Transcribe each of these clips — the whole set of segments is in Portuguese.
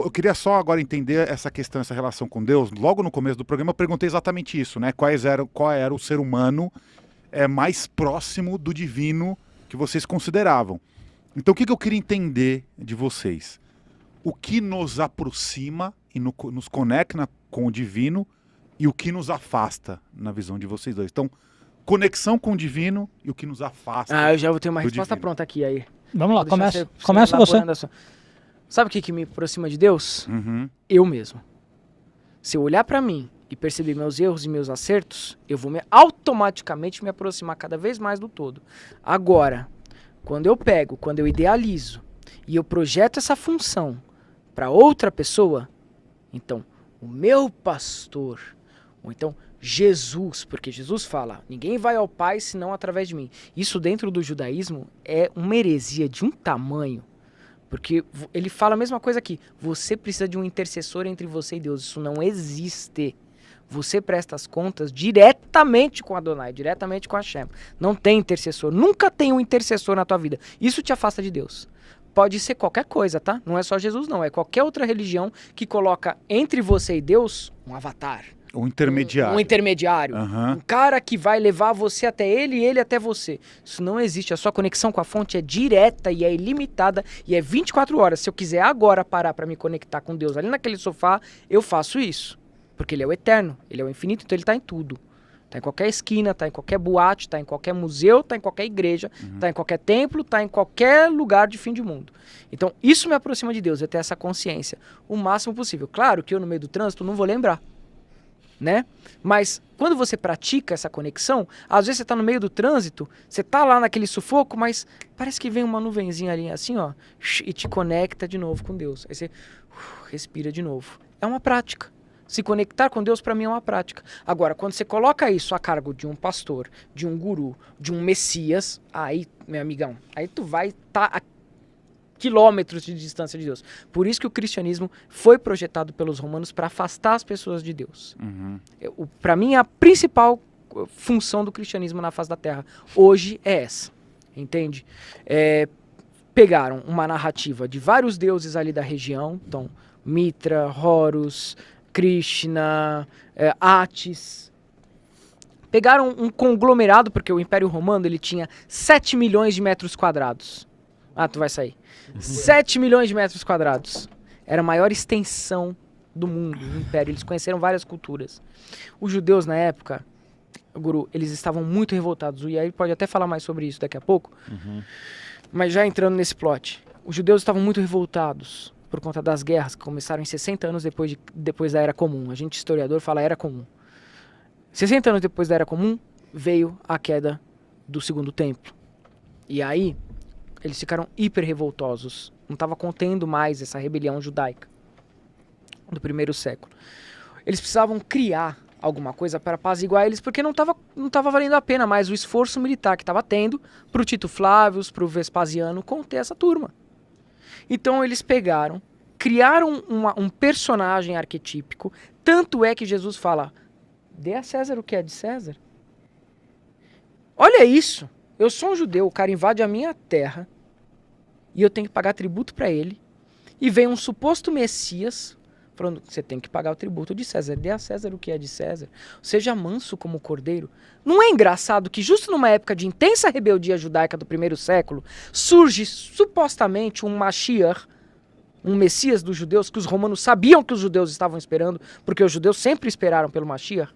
Eu queria só agora entender essa questão, essa relação com Deus. Logo no começo do programa eu perguntei exatamente isso, né? Qual era o ser humano mais próximo do divino que vocês consideravam. Então o que eu queria entender de vocês? O que nos aproxima e nos conecta com o divino e o que nos afasta na visão de vocês dois. Então, conexão com o divino e o que nos afasta. Eu já vou ter uma resposta divino. Pronta aqui aí. Vamos lá, começa você. Sabe o que me aproxima de Deus? Uhum. Eu mesmo. Se eu olhar pra mim e perceber meus erros e meus acertos, eu vou automaticamente me aproximar cada vez mais do todo. Agora, quando eu idealizo e eu projeto essa função para outra pessoa, então o meu pastor, ou então Jesus, porque Jesus fala, ninguém vai ao Pai senão através de mim. Isso dentro do judaísmo é uma heresia de um tamanho, porque ele fala a mesma coisa aqui, você precisa de um intercessor entre você e Deus, isso não existe. Você presta as contas diretamente com Adonai, diretamente com Hashem. Não tem intercessor. Nunca tem um intercessor na tua vida. Isso te afasta de Deus. Pode ser qualquer coisa, tá? Não é só Jesus, não. É qualquer outra religião que coloca entre você e Deus um avatar. Um intermediário. Um intermediário. Uhum. Um cara que vai levar você até ele e ele até você. Isso não existe. A sua conexão com a fonte é direta e é ilimitada e é 24 horas. Se eu quiser agora parar para me conectar com Deus ali naquele sofá, eu faço isso. Porque ele é o eterno, ele é o infinito, então ele está em tudo. Está em qualquer esquina, está em qualquer boate, está em qualquer museu, está em qualquer igreja, está em qualquer templo, está em qualquer lugar de fim de mundo. Então isso me aproxima de Deus, é ter essa consciência o máximo possível. Claro que eu no meio do trânsito não vou lembrar, né? Mas quando você pratica essa conexão, às vezes você está no meio do trânsito, você está lá naquele sufoco, mas parece que vem uma nuvenzinha ali assim, ó, e te conecta de novo com Deus. Aí você respira de novo. É uma prática. Se conectar com Deus, para mim, é uma prática. Agora, quando você coloca isso a cargo de um pastor, de um guru, de um messias, aí, meu amigão, aí tu vai estar a quilômetros de distância de Deus. Por isso que o cristianismo foi projetado pelos romanos para afastar as pessoas de Deus. Uhum. Para mim, a principal função do cristianismo na face da Terra hoje é essa. Entende? Pegaram uma narrativa de vários deuses ali da região, então, Mitra, Horus, Krishna, Atis. Pegaram um conglomerado, porque o Império Romano ele tinha 7 milhões de metros quadrados. Tu vai sair. 7 milhões de metros quadrados. Era a maior extensão do mundo, do Império. Eles conheceram várias culturas. Os judeus, na época, Guru, eles estavam muito revoltados. O Yair pode até falar mais sobre isso daqui a pouco. Mas já entrando nesse plot. Os judeus estavam muito revoltados por conta das guerras que começaram em 60 anos depois da Era Comum. A gente, historiador, fala Era Comum. 60 anos depois da Era Comum, veio a queda do Segundo Templo. E aí, eles ficaram hiper revoltosos. Não estava contendo mais essa rebelião judaica do primeiro século. Eles precisavam criar alguma coisa para apaziguar eles, porque não estava valendo a pena mais o esforço militar que estava tendo para o Tito Flávio, para o Vespasiano conter essa turma. Então eles pegaram, criaram um personagem arquetípico, tanto é que Jesus fala, dê a César o que é de César. Olha isso, eu sou um judeu, o cara invade a minha terra, e eu tenho que pagar tributo para ele, e vem um suposto Messias, falando, você tem que pagar o tributo de César, dê a César o que é de César, seja manso como o cordeiro. Não é engraçado que justo numa época de intensa rebeldia judaica do primeiro século, surge supostamente um Mashiach, um Messias dos judeus, que os romanos sabiam que os judeus estavam esperando, porque os judeus sempre esperaram pelo Mashiach.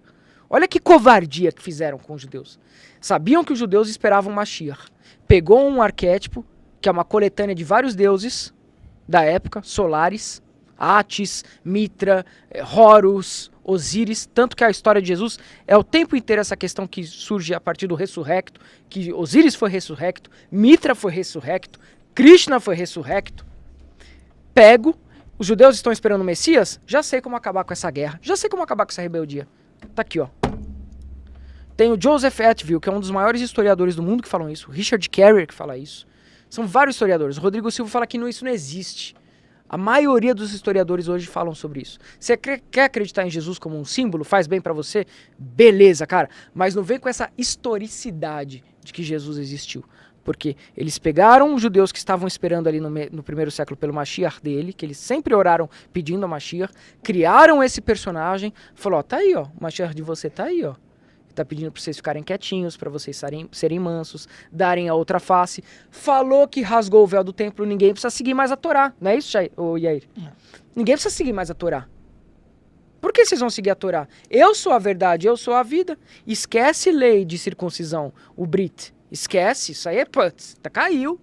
Olha que covardia que fizeram com os judeus. Sabiam que os judeus esperavam o Mashiach. Pegou um arquétipo, que é uma coletânea de vários deuses da época, solares, Atis, Mitra, Horus, Osíris, tanto que a história de Jesus é o tempo inteiro essa questão que surge a partir do ressurrecto, que Osíris foi ressurrecto, Mitra foi ressurrecto, Krishna foi ressurrecto. Pego, os judeus estão esperando o Messias, já sei como acabar com essa guerra, já sei como acabar com essa rebeldia. Tá aqui, ó. Tem o Joseph Atwill, que é um dos maiores historiadores do mundo que falam isso, Richard Carrier que fala isso. São vários historiadores. O Rodrigo Silva fala que isso não existe. A maioria dos historiadores hoje falam sobre isso. Você quer acreditar em Jesus como um símbolo? Faz bem pra você? Beleza, cara. Mas não vem com essa historicidade de que Jesus existiu. Porque eles pegaram os judeus que estavam esperando ali no primeiro século pelo Mashiach dele, que eles sempre oraram pedindo a Mashiach, criaram esse personagem, falou, ó, tá aí, ó, o Mashiach de você tá aí, ó. Tá pedindo pra vocês ficarem quietinhos, pra vocês serem mansos, darem a outra face. Falou que rasgou o véu do templo, ninguém precisa seguir mais a Torá. Não é isso, Yair? Não. Ninguém precisa seguir mais a Torá. Por que vocês vão seguir a Torá? Eu sou a verdade, eu sou a vida. Esquece lei de circuncisão, o Brit. Esquece, isso aí é putz, caiu.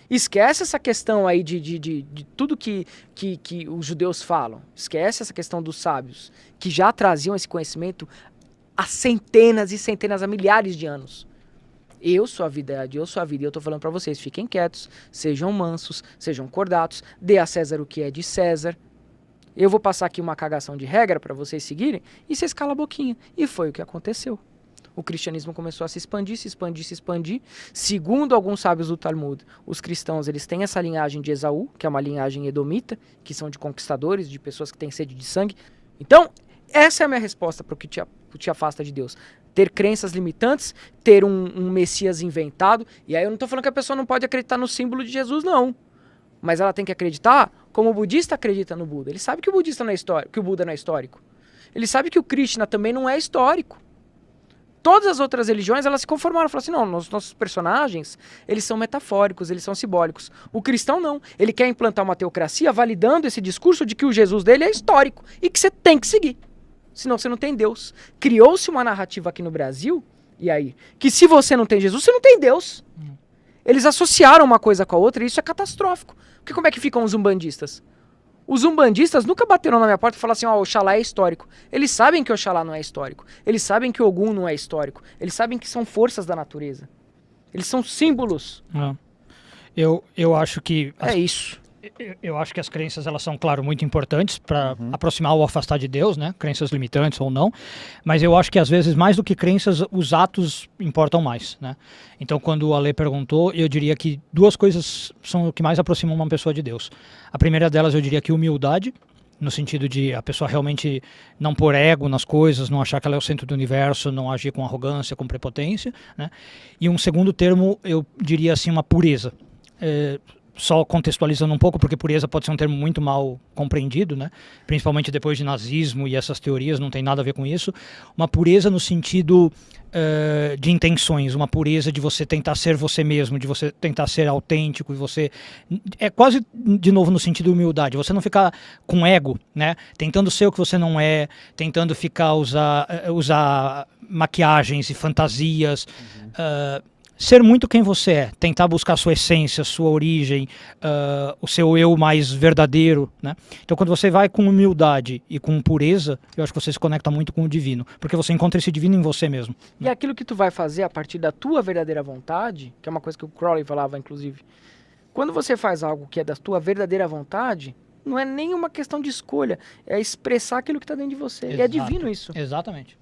Esquece essa questão aí de tudo que os judeus falam. Esquece essa questão dos sábios, que já traziam esse conhecimento há centenas e centenas, há milhares de anos. Eu sou a verdade, eu sou a vida. E eu tô falando pra vocês, fiquem quietos, sejam mansos, sejam cordatos, dê a César o que é de César. Eu vou passar aqui uma cagação de regra pra vocês seguirem e vocês calam a boquinha. E foi o que aconteceu. O cristianismo começou a se expandir, se expandir, se expandir. Segundo alguns sábios do Talmud, os cristãos eles têm essa linhagem de Esaú, que é uma linhagem edomita, que são de conquistadores, de pessoas que têm sede de sangue. Então, essa é a minha resposta para o que te afasta de Deus. Ter crenças limitantes, ter um Messias inventado. E aí eu não estou falando que a pessoa não pode acreditar no símbolo de Jesus, não. Mas ela tem que acreditar como o budista acredita no Buda. Ele sabe que o budista não é histórico, que o Buda não é histórico. Ele sabe que o Krishna também não é histórico. Todas as outras religiões, elas se conformaram. Falaram assim, não, os nossos personagens, eles são metafóricos, eles são simbólicos. O cristão não. Ele quer implantar uma teocracia validando esse discurso de que o Jesus dele é histórico e que você tem que seguir. Senão você não tem Deus. Criou-se uma narrativa aqui no Brasil, e aí, que se você não tem Jesus, você não tem Deus. Eles associaram uma coisa com a outra e isso é catastrófico. Porque como é que ficam os umbandistas? Os umbandistas nunca bateram na minha porta e falaram assim, ó, Oxalá é histórico. Eles sabem que Oxalá não é histórico. Eles sabem que Ogum não é histórico. Eles sabem que são forças da natureza. Eles são símbolos. Eu acho que... É isso. Eu acho que as crenças, elas são, claro, muito importantes para aproximar ou afastar de Deus, né? Crenças limitantes ou não. Mas eu acho que, às vezes, mais do que crenças, os atos importam mais, né? Então, quando o Ale perguntou, eu diria que duas coisas são o que mais aproximam uma pessoa de Deus. A primeira delas, eu diria que humildade, no sentido de a pessoa realmente não pôr ego nas coisas, não achar que ela é o centro do universo, não agir com arrogância, com prepotência, né? E um segundo termo, eu diria assim, uma pureza. Só contextualizando um pouco, porque pureza pode ser um termo muito mal compreendido, né? Principalmente depois de nazismo e essas teorias, não tem nada a ver com isso. Uma pureza no sentido de intenções, uma pureza de você tentar ser você mesmo, de você tentar ser autêntico, e você... É quase, de novo, no sentido de humildade, você não ficar com ego, né? Tentando ser o que você não é, tentando ficar usar maquiagens e fantasias... Ser muito quem você é, tentar buscar sua essência, sua origem, o seu eu mais verdadeiro, né? Então, quando você vai com humildade e com pureza, eu acho que você se conecta muito com o divino, porque você encontra esse divino em você mesmo. E aquilo que tu vai fazer a partir da tua verdadeira vontade, que é uma coisa que o Crowley falava, inclusive, quando você faz algo que é da tua verdadeira vontade, não é nenhuma questão de escolha, é expressar aquilo que está dentro de você. Exato. E é divino isso. Exatamente.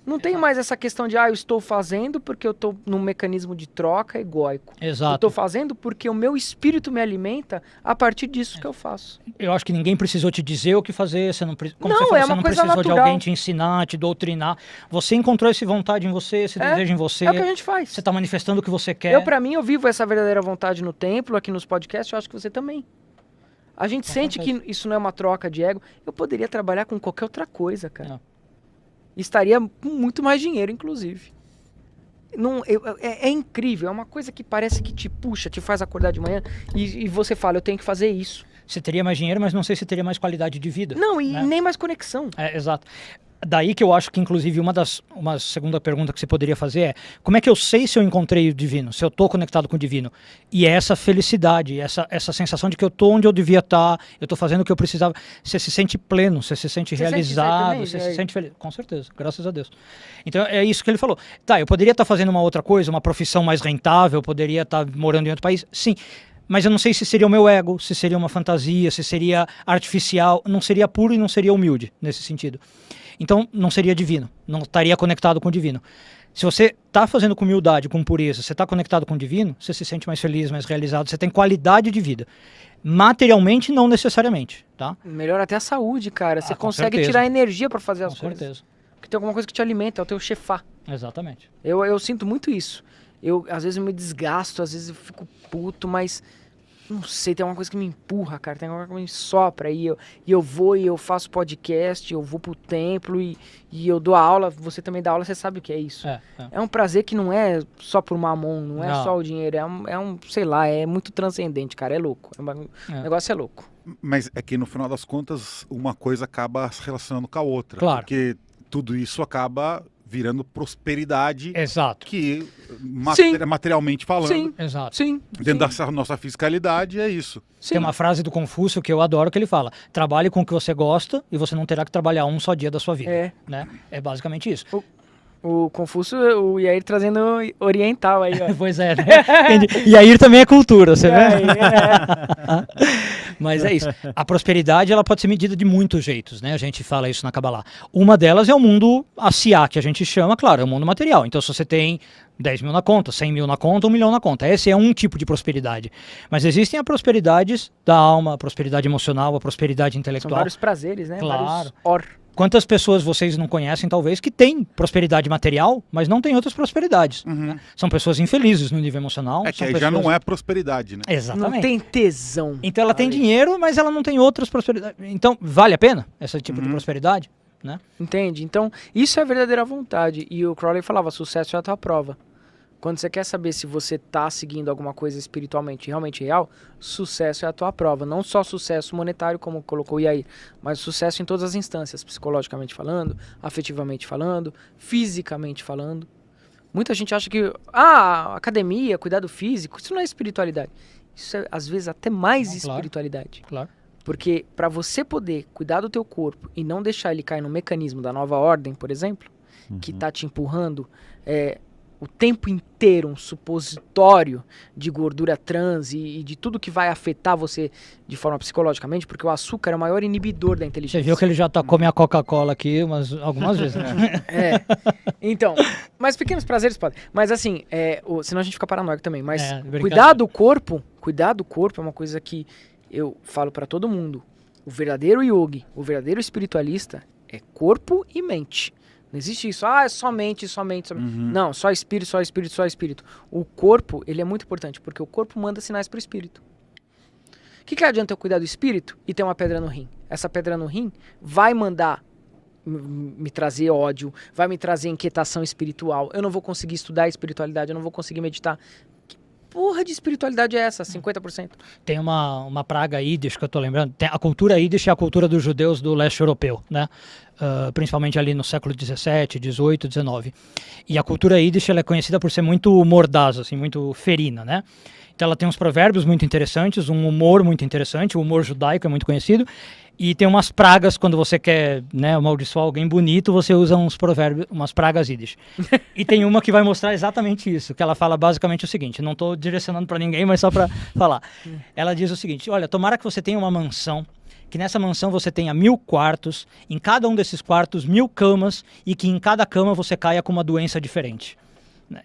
Não tem mais essa questão de, eu estou fazendo porque eu estou num mecanismo de troca egóico. Exato. Eu estou fazendo porque o meu espírito me alimenta a partir disso que eu faço. Eu acho que ninguém precisou te dizer o que fazer, você não, como não, você falou, é uma você não coisa precisou natural. de alguém te ensinar, te doutrinar. Você encontrou essa vontade em você, esse desejo em você. É o que a gente faz. Você está manifestando o que você quer. Pra mim, eu vivo essa verdadeira vontade no templo, aqui nos podcasts, eu acho que você também. A gente sente que isso não é uma troca de ego. Eu poderia trabalhar com qualquer outra coisa, cara. Não. Estaria com muito mais dinheiro, inclusive. É incrível, é uma coisa que parece que te puxa, te faz acordar de manhã e você fala, eu tenho que fazer isso. Você teria mais dinheiro, mas não sei se teria mais qualidade de vida. Não, e nem mais conexão. Exato. Daí que eu acho que, inclusive, uma segunda pergunta que você poderia fazer é: como é que eu sei se eu encontrei o divino, se eu estou conectado com o divino? E é essa felicidade, essa sensação de que eu estou onde eu devia estar, eu estou fazendo o que eu precisava. Você se sente pleno, você se sente realizado, você se sente feliz. Com certeza, graças a Deus. Então é isso que ele falou. Tá, eu poderia estar fazendo uma outra coisa, uma profissão mais rentável, poderia estar morando em outro país, sim. Mas eu não sei se seria o meu ego, se seria uma fantasia, se seria artificial, não seria puro e não seria humilde nesse sentido. Então, não seria divino, não estaria conectado com o divino. Se você está fazendo com humildade, com pureza, você está conectado com o divino, você se sente mais feliz, mais realizado, você tem qualidade de vida. Materialmente, não necessariamente, tá? Melhora até a saúde, cara. Você consegue tirar energia para fazer as coisas. Com certeza. Porque tem alguma coisa que te alimenta, é o teu chefá. Exatamente. Eu sinto muito isso. Às vezes eu me desgasto, às vezes eu fico puto, mas não sei, tem uma coisa que me empurra, cara, tem uma coisa que me sopra, e eu vou e eu faço podcast, eu vou pro templo e eu dou aula, você também dá aula, você sabe o que é isso. É um prazer que não é só por mamon, não é só o dinheiro, é um, sei lá, é muito transcendente, cara, é louco, o negócio é louco. Mas é que no final das contas, uma coisa acaba se relacionando com a outra. Claro. Porque tudo isso acaba virando prosperidade. Exato. Que, Sim. materialmente falando, Sim, Exato. sim. dentro dessa nossa fiscalidade, é isso. Sim. Tem uma frase do Confúcio que eu adoro que ele fala: trabalhe com o que você gosta e você não terá que trabalhar um só dia da sua vida. Né? É basicamente isso. O Confúcio, o Yair trazendo oriental aí, ó. Pois é, né? E aí também é cultura, você vê? Mas é isso. A prosperidade, ela pode ser medida de muitos jeitos, né? A gente fala isso na Kabbalah. Uma delas é o mundo Asiá, que a gente chama, claro, é o mundo material. Então, se você tem 10 mil na conta, 100 mil na conta, 1 milhão na conta. Esse é um tipo de prosperidade. Mas existem as prosperidades da alma, a prosperidade emocional, a prosperidade intelectual. São vários prazeres, né? Claro. Vários Quantas pessoas vocês não conhecem, talvez, que têm prosperidade material, mas não têm outras prosperidades. Né? São pessoas infelizes no nível emocional. É que são aí pessoas... já não é prosperidade, né? Exatamente. Não tem tesão. Então ela tem dinheiro, mas ela não tem outras prosperidades. Então, vale a pena esse tipo de prosperidade? Né? Entende? Então, isso é a verdadeira vontade. E o Crowley falava, sucesso é a tua prova. Quando você quer saber se você está seguindo alguma coisa espiritualmente realmente real, sucesso é a tua prova. Não só sucesso monetário, como colocou o Yair, mas sucesso em todas as instâncias, psicologicamente falando, afetivamente falando, fisicamente falando. Muita gente acha que, academia, cuidado físico, isso não é espiritualidade. Isso é, às vezes, até mais espiritualidade. Claro. Porque para você poder cuidar do teu corpo e não deixar ele cair no mecanismo da nova ordem, por exemplo, que está te empurrando o tempo inteiro um supositório de gordura trans e de tudo que vai afetar você de forma psicologicamente, porque o açúcar é o maior inibidor da inteligência. Você viu que ele já tocou minha Coca-Cola aqui algumas vezes, né? Então, mas pequenos prazeres podem. Mas assim, senão a gente fica paranoico também. Mas cuidar do corpo é uma coisa que eu falo pra todo mundo. O verdadeiro yogi, o verdadeiro espiritualista é corpo e mente. Não existe isso, é só mente. Não, só espírito. O corpo, ele é muito importante, porque o corpo manda sinais pro espírito. O que adianta eu cuidar do espírito e ter uma pedra no rim? Essa pedra no rim vai mandar me trazer ódio, vai me trazer inquietação espiritual, eu não vou conseguir estudar a espiritualidade, eu não vou conseguir meditar. Que porra de espiritualidade é essa? 50%? Tem uma praga Yiddish que eu tô lembrando. A cultura Yiddish é a cultura dos judeus do leste europeu, né? Principalmente ali no século 17, 18, 19. E a cultura Yiddish ela é conhecida por ser muito mordaz, assim, muito ferina, né? Então ela tem uns provérbios muito interessantes, um humor muito interessante, o humor judaico é muito conhecido, e tem umas pragas, quando você quer, né, amaldiçoar alguém bonito, você usa uns provérbios, umas pragas Yiddish. E tem uma que vai mostrar exatamente isso, que ela fala basicamente o seguinte, não estou direcionando para ninguém, mas só para falar. Ela diz o seguinte, olha, tomara que você tenha uma mansão, que nessa mansão você tenha 1000 quartos, em cada um desses quartos 1000 camas, e que em cada cama você caia com uma doença diferente.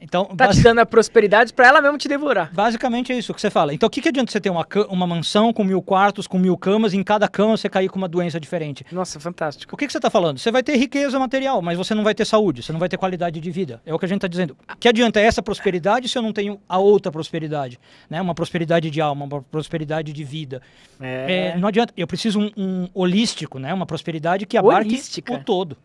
Então, tá te dando a prosperidade pra ela mesmo te devorar. Basicamente é isso que você fala. Então o que adianta você ter uma mansão com 1000 quartos, com 1000 camas, e em cada cama você cair com uma doença diferente? Nossa, fantástico. O que você tá falando? Você vai ter riqueza material, mas você não vai ter saúde, você não vai ter qualidade de vida. É o que a gente tá dizendo. O que adianta essa prosperidade se eu não tenho a outra prosperidade? Né? Uma prosperidade de alma, uma prosperidade de vida. Não adianta. Eu preciso um holístico, né? Uma prosperidade que abarque o todo.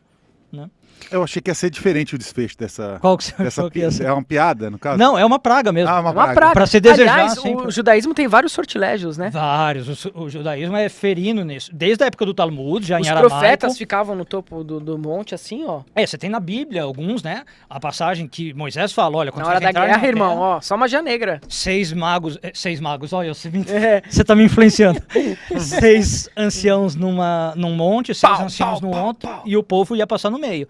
Né? Eu achei que ia ser diferente o desfecho dessa. Qual que você achou que ia ser? É uma piada, no caso? Não, é uma praga mesmo. Uma praga. Pra se desejar. Aliás, sempre. O judaísmo tem vários sortilégios, né? Vários. O judaísmo é ferino nisso. Desde a época do Talmud, já em aramaico. Os profetas ficavam no topo do monte, assim, ó. Você tem na Bíblia alguns, né? A passagem que Moisés fala, olha... Quando na hora da guerra, irmão, ó, só magia negra. 6 magos, olha, você tá me influenciando. 6 anciãos num monte, 6 anciãos no outro, e o povo ia passar no meio.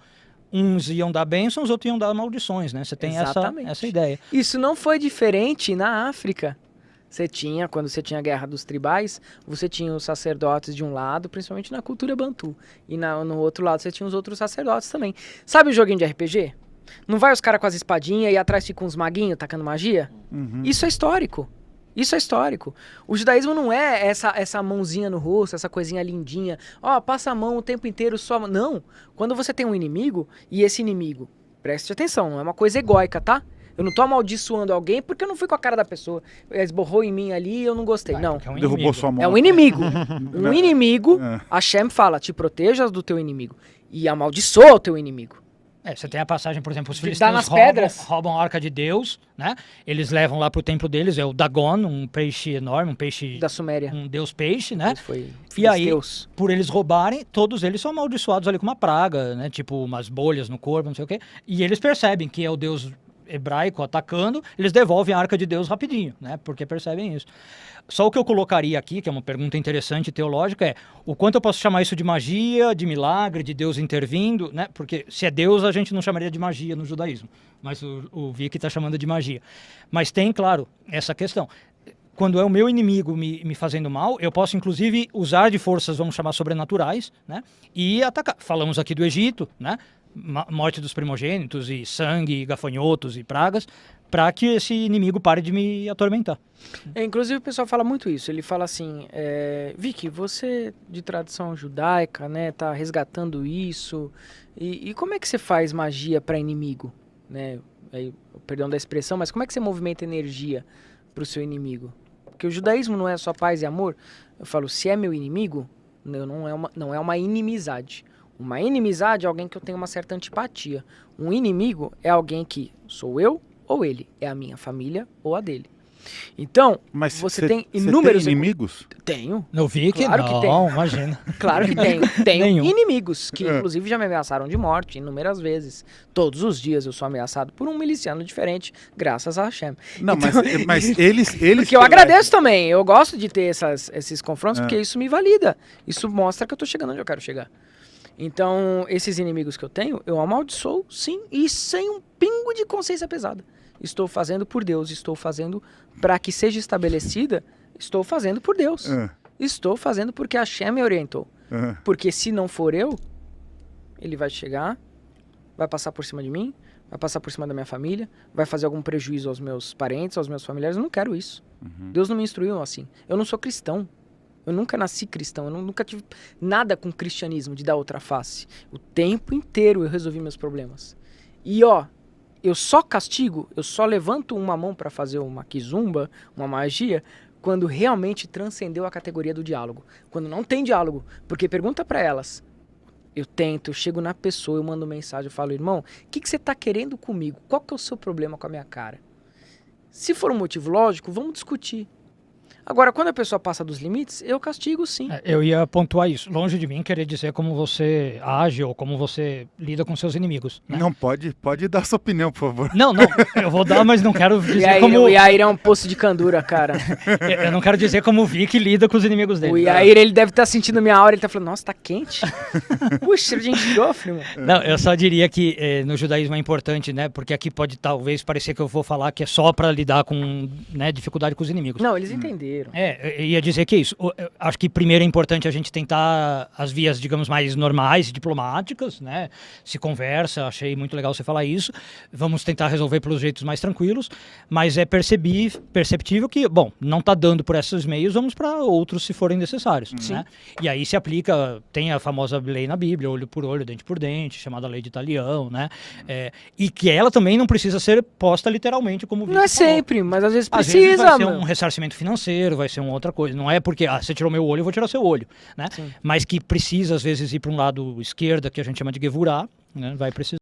Uns iam dar bênçãos, os outros iam dar maldições, né? Você tem essa ideia. Isso não foi diferente na África. Quando você tinha a guerra dos tribais, você tinha os sacerdotes de um lado, principalmente na cultura bantu. E no outro lado você tinha os outros sacerdotes também. Sabe o joguinho de RPG? Não vai os caras com as espadinhas e atrás ficam uns maguinhos tacando magia? Isso é histórico. Isso é histórico. O judaísmo não é essa mãozinha no rosto, essa coisinha lindinha. Passa a mão o tempo inteiro só... Não. Quando você tem um inimigo, e esse inimigo, preste atenção, não é uma coisa egóica, tá? Eu não tô amaldiçoando alguém porque eu não fui com a cara da pessoa. Esborrou em mim ali e eu não gostei. Não. Porque é um Derrubou inimigo. sua mão. É um inimigo. Um inimigo, É. Hashem fala, te protejas do teu inimigo. E amaldiçoa o teu inimigo. Você tem a passagem, por exemplo, os De filisteus dar nas pedras. roubam a arca de Deus, né? Eles levam lá pro templo deles, é o Dagon, um peixe enorme, um peixe, Da Suméria. um deus peixe, né? Isso foi E aí, Deus. por eles roubarem, todos eles são amaldiçoados ali com uma praga, né? Tipo umas bolhas no corpo, não sei o quê. E eles percebem que é o deus hebraico atacando, eles devolvem a arca de Deus rapidinho, né? Porque percebem isso. Só o que eu colocaria aqui, que é uma pergunta interessante teológica, é o quanto eu posso chamar isso de magia, de milagre, de Deus intervindo, né? Porque se é Deus, a gente não chamaria de magia no judaísmo. Mas o Vic está chamando de magia. Mas tem, claro, essa questão. Quando é o meu inimigo me fazendo mal, eu posso, inclusive, usar de forças, vamos chamar, sobrenaturais, né? E atacar. Falamos aqui do Egito, né? Morte dos primogênitos e sangue, gafanhotos e pragas, para que esse inimigo pare de me atormentar. Inclusive o pessoal fala muito isso. Ele fala assim, Vicky, você de tradição judaica, né, tá resgatando isso. E como é que você faz magia para inimigo, né? Aí, perdão da expressão, mas como é que você movimenta energia para o seu inimigo? Porque o judaísmo não é só paz e amor. Eu falo, se é meu inimigo, não é uma inimizade. Uma inimizade é alguém que eu tenho uma certa antipatia. Um inimigo é alguém que sou eu ou ele. É a minha família ou a dele. Então, Mas você tem inúmeros... Você tem inimigos? Tenho. Eu vi que Claro não, que tem. imagina. Claro que tenho. Tenho Nenhum. inimigos que, inclusive, já me ameaçaram de morte inúmeras vezes. Todos os dias eu sou ameaçado por um miliciano diferente, graças a Hashem. Não, Então, mas eles porque eu agradeço também. Eu gosto de ter esses confrontos, porque isso me valida. Isso mostra que eu tô chegando onde eu quero chegar. Então, esses inimigos que eu tenho, eu amaldiçoo, sim, e sem um pingo de consciência pesada. Estou fazendo por Deus, estou fazendo para que seja estabelecida, estou fazendo por Deus. Estou fazendo porque a Hashem me orientou. Porque se não for eu, ele vai chegar, vai passar por cima de mim, vai passar por cima da minha família, vai fazer algum prejuízo aos meus parentes, aos meus familiares. Eu não quero isso. Deus não me instruiu assim. Eu não sou cristão. Eu nunca nasci cristão, eu nunca tive nada com cristianismo de dar outra face. O tempo inteiro eu resolvi meus problemas. E eu só castigo, eu só levanto uma mão para fazer uma kizumba, uma magia, quando realmente transcendeu a categoria do diálogo. Quando não tem diálogo, porque pergunta para elas. Eu tento, eu chego na pessoa, eu mando mensagem, eu falo, irmão, o que você tá querendo comigo? Qual que é o seu problema com a minha cara? Se for um motivo lógico, vamos discutir. Agora, quando a pessoa passa dos limites, eu castigo sim. Eu ia pontuar isso. Longe de mim querer dizer como você age ou como você lida com seus inimigos. Né? Não, pode dar sua opinião, por favor. Não, eu vou dar, mas não quero dizer como... O Yair é um poço de candura, cara. Eu não quero dizer como o Vic lida com os inimigos dele. O Yair, ele deve estar sentindo minha aura, ele tá falando, nossa, tá quente. Puxa, cheiro de enxofre, mano. Não, eu só diria que no judaísmo é importante, né? Porque aqui pode talvez parecer que eu vou falar que é só para lidar com dificuldade com os inimigos. Não, eles entenderam. Eu ia dizer que é isso. Eu acho que primeiro é importante a gente tentar as vias, digamos, mais normais, diplomáticas, né? Se conversa, achei muito legal você falar isso. Vamos tentar resolver pelos jeitos mais tranquilos, mas é perceptível que, bom, não está dando por esses meios, vamos para outros se forem necessários, né? E aí se aplica, tem a famosa lei na Bíblia, olho por olho, dente por dente, chamada lei de Talião, né? E que ela também não precisa ser posta literalmente como o Vitor Não é falou. sempre, mas às vezes Às precisa, vezes vai ser mano. um ressarcimento financeiro, vai ser uma outra coisa. Não é porque, você tirou meu olho, eu vou tirar seu olho, né? Sim. Mas que precisa, às vezes, ir para um lado esquerda, que a gente chama de gevurá, né? Vai precisar.